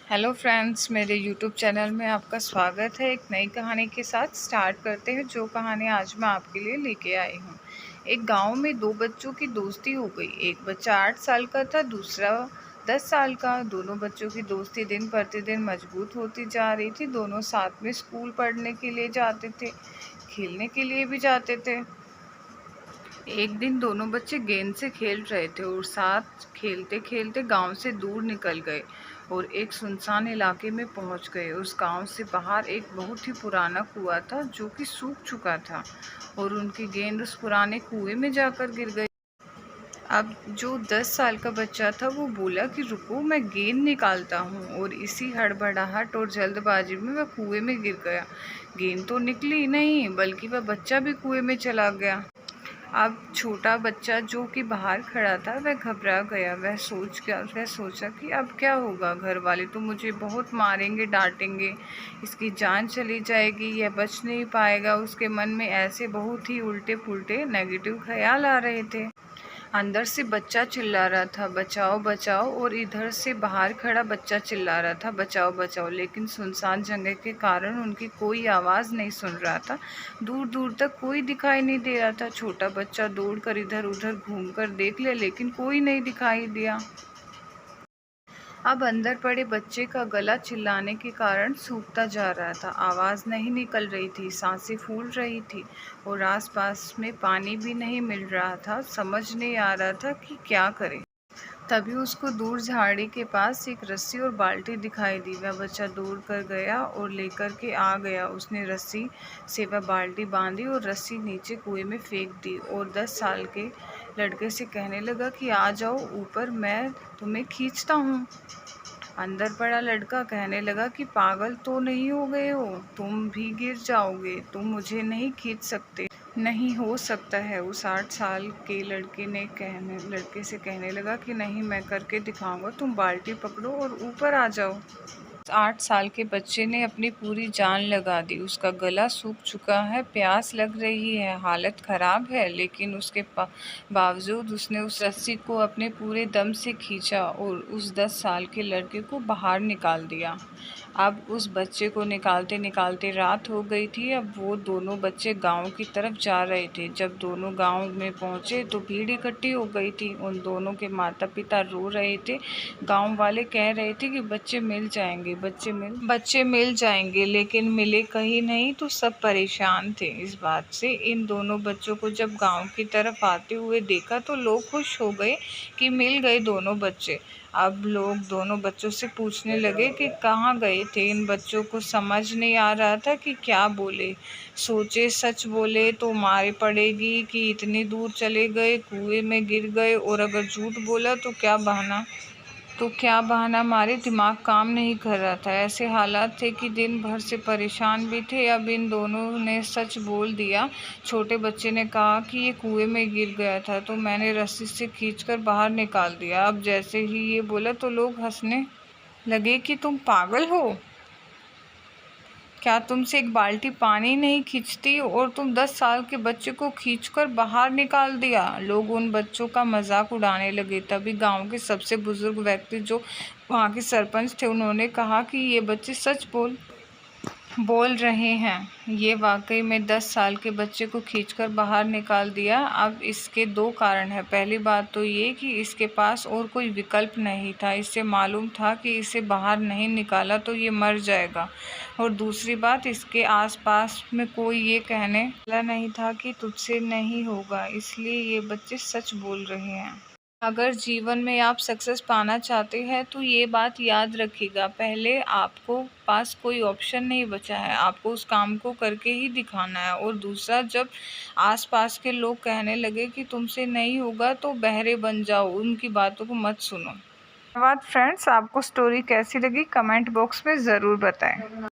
Hello friends, मेरे YouTube channel में आपका स्वागत है। एक नई कहानी के साथ स्टार्ट करते हैं। जो कहानी आज मैं आपके लिए लेके आई हूँ। एक गांव में दो बच्चों की दोस्ती हो गई। एक बच्चा 8 साल का था, दूसरा 10 साल का। दोनों बच्चों की दोस्ती दिन प्रतिदिन मजबूत होती जा रही थी। दोनों साथ में स्कूल पढ़ने के लिए जाते थे, खेलने के लिए भी जाते थे। एक दिन दोनों बच्चे गेंद से खेल रहे थे और साथ खेलते खेलते गांव से दूर निकल गए और एक सुनसान इलाके में पहुंच गए। उस गांव से बाहर एक बहुत ही पुराना कुआं था जो कि सूख चुका था और उनकी गेंद उस पुराने कुएं में जाकर गिर गई। अब जो 10 साल का बच्चा था वो बोला कि रुको, मैं गेंद निकालता हूँ, और इसी हड़बड़ाहट और जल्दबाजी में वह कुएं में गिर गया। गेंद तो निकली नहीं, बल्कि वह बच्चा भी कुएं में चला गया। अब छोटा बच्चा जो कि बाहर खड़ा था वह घबरा गया। वह सोचा कि अब क्या होगा। घर वाले तो मुझे बहुत मारेंगे, डांटेंगे, इसकी जान चली जाएगी, यह बच नहीं पाएगा। उसके मन में ऐसे बहुत ही उल्टे पुल्टे नेगेटिव ख्याल आ रहे थे। अंदर से बच्चा चिल्ला रहा था, बचाओ बचाओ, और इधर से बाहर खड़ा बच्चा चिल्ला रहा था, बचाओ बचाओ। लेकिन सुनसान जगह के कारण उनकी कोई आवाज़ नहीं सुन रहा था। दूर दूर तक कोई दिखाई नहीं दे रहा था। छोटा बच्चा दौड़कर इधर उधर घूमकर देख लिया, लेकिन कोई नहीं दिखाई दिया। अब अंदर पड़े बच्चे का गला चिल्लाने के कारण सूखता जा रहा था। आवाज़ नहीं निकल रही थी, सांसें फूल रही थी और आसपास में पानी भी नहीं मिल रहा था। समझ नहीं आ रहा था कि क्या करे। तभी उसको दूर झाड़ी के पास एक रस्सी और बाल्टी दिखाई दी। वह बच्चा दौड़ कर गया और लेकर के आ गया। उसने रस्सी से वह बाल्टी बांधी और रस्सी नीचे कुएं में फेंक दी और 10 साल के लड़के से कहने लगा कि आ जाओ ऊपर, मैं तुम्हें खींचता हूँ। अंदर पड़ा लड़का कहने लगा कि पागल तो नहीं हो गए हो, तुम भी गिर जाओगे, तुम मुझे नहीं खींच सकते। नहीं हो सकता है। उस 8 साल के लड़के से कहने लगा कि नहीं, मैं करके दिखाऊंगा, तुम बाल्टी पकड़ो और ऊपर आ जाओ। 8 साल के बच्चे ने अपनी पूरी जान लगा दी। उसका गला सूख चुका है, प्यास लग रही है, हालत खराब है, लेकिन उसके बावजूद उसने उस रस्सी को अपने पूरे दम से खींचा और उस 10 साल के लड़के को बाहर निकाल दिया। अब उस बच्चे को निकालते निकालते रात हो गई थी। अब वो दोनों बच्चे गांव की तरफ जा रहे थे। जब दोनों गांव में पहुंचे तो भीड़ इकट्ठी हो गई थी। उन दोनों के माता पिता रो रहे थे। गांव वाले कह रहे थे कि बच्चे मिल जाएंगे, बच्चे मिल जाएंगे, लेकिन मिले कहीं नहीं। तो सब परेशान थे इस बात से। इन दोनों बच्चों को जब गांव की तरफ आते हुए देखा तो लोग खुश हो गए कि मिल गए दोनों बच्चे। अब लोग दोनों बच्चों से पूछने लगे कि कहाँ गए थे। इन बच्चों को समझ नहीं आ रहा था कि क्या बोले। सोचे सच बोले तो मारे पड़ेगी कि इतनी दूर चले गए, कुएं में गिर गए, और अगर झूठ बोला तो क्या बहाना मारे। दिमाग काम नहीं कर रहा था। ऐसे हालात थे कि दिन भर से परेशान भी थे। अब इन दोनों ने सच बोल दिया। छोटे बच्चे ने कहा कि ये कुएं में गिर गया था तो मैंने रस्सी से खींचकर बाहर निकाल दिया। अब जैसे ही ये बोला तो लोग हंसने लगे कि तुम पागल हो, क्या तुमसे एक बाल्टी पानी नहीं खींचती और तुम 10 साल के बच्चे को खींचकर बाहर निकाल दिया। लोग उन बच्चों का मजाक उड़ाने लगे। तभी गांव के सबसे बुजुर्ग व्यक्ति जो वहाँ के सरपंच थे, उन्होंने कहा कि ये बच्चे सच बोल रहे हैं। ये वाकई में 10 साल के बच्चे को खींचकर बाहर निकाल दिया। अब इसके दो कारण हैं। पहली बात तो ये कि इसके पास और कोई विकल्प नहीं था। इससे मालूम था कि इसे बाहर नहीं निकाला तो ये मर जाएगा। और दूसरी बात, इसके आसपास में कोई ये कहने वाला नहीं था कि तुझसे नहीं होगा। इसलिए ये बच्चे सच बोल रहे हैं। अगर जीवन में आप सक्सेस पाना चाहते हैं तो ये बात याद रखिएगा, पहले आपको पास कोई ऑप्शन नहीं बचा है, आपको उस काम को करके ही दिखाना है। और दूसरा, जब आसपास के लोग कहने लगे कि तुमसे नहीं होगा तो बहरे बन जाओ, उनकी बातों को मत सुनो। धन्यवाद फ्रेंड्स, आपको स्टोरी कैसी लगी कमेंट बॉक्स में ज़रूर बताएं।